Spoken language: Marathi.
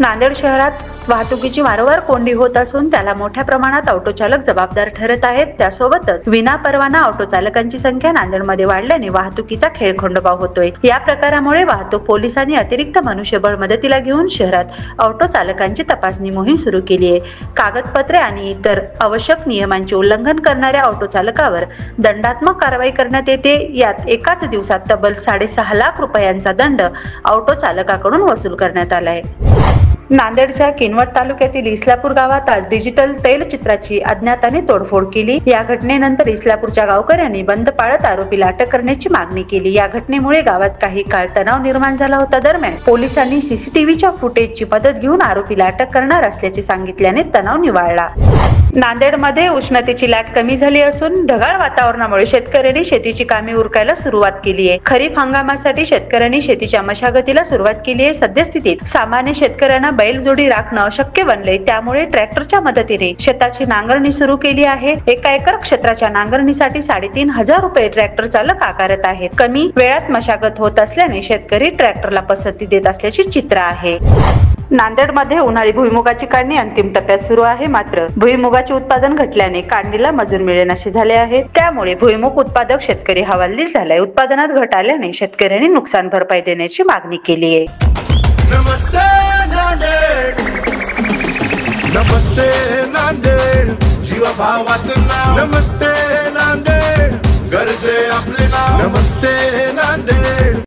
नांदेड शहरात वाहतुकीची वारंवार कोंडी होत असून त्याला मोठ्या प्रमाणात ऑटो चालक जबाबदार ठरत आहेत। त्यासोबतच विनापरवाना ऑटो चालकांची संख्या नांदेडमध्ये वाढल्याने वाहतुकीचा खेळखंडोबा होतोय। या प्रकारामुळे वाहतूक पोलिसांनी अतिरिक्त मनुष्यबळ मदतीला घेऊन शहरात ऑटो चालकांची तपासणी मोहीम सुरू केली आहे। कागदपत्रे आणि इतर आवश्यक नियमांचे उल्लंघन करणाऱ्या ऑटो चालकावर दंडात्मक कारवाई करण्यात येते। यात एकाच दिवसात तब्बल 6.5 लाख रुपयांचा दंड ऑटो चालकाकडून वसूल करण्यात आला आहे। नांदेडच्या किनवट तालुक्यातील इस्लापूर गावात आज डिजिटल तैलचित्राची अज्ञाताने तोडफोड केली। या घटनेनंतर इस्लापूरच्या गावकऱ्यांनी बंद पाळत आरोपीला अटक करण्याची मागणी केली। या घटनेमुळे गावात काही काळ तणाव निर्माण झाला होता। दरम्यान पोलिसांनी सीसीटीव्हीच्या फुटेजची मदत घेऊन आरोपीला अटक करणार असल्याचे सांगितल्याने तणाव निवळला। नांदेडमध्ये उष्णतेची लाट कमी झाली असून ढगाळ वातावरणामुळे शेतकऱ्यांनी शेतीची कामे उरकायला सुरुवात केली आहे। खरीप हंगामासाठी शेतकऱ्यांनी शेतीच्या मशागतीला सुरुवात केली आहे। सद्यस्थितीत सामान्य शेतकऱ्यांना बैलजोडी राखणं अशक्य बनले, त्यामुळे ट्रॅक्टरच्या मदतीने शेताची नांगरणी सुरू केली आहे। एका एकर क्षेत्राच्या नांगरणीसाठी 3,500 रुपये ट्रॅक्टर चालक आकारत आहेत। कमी वेळात मशागत होत असल्याने शेतकरी ट्रॅक्टरला पसंती देत असल्याचे चित्र आहे। नांदेडमध्ये उन्हाळी भुईमुगाची काढणी अंतिम टप्प्यात सुरू आहे। मात्र भुईमुगाचे उत्पादन घटल्याने काढणीला मजूर मिळेनासे झाले आहे। त्यामुळे भुईमुग उत्पादक शेतकरी हवालदिल झालाय। उत्पादनात घट आल्याने शेतकऱ्यांनी नुकसान भरपाई देण्याची मागणी केली आहे। नमस्ते नांदेड, नमस्ते नांदेड, जीवा भावाचं नाव नमस्ते नांदेड, गरजे आपले नाव नमस्ते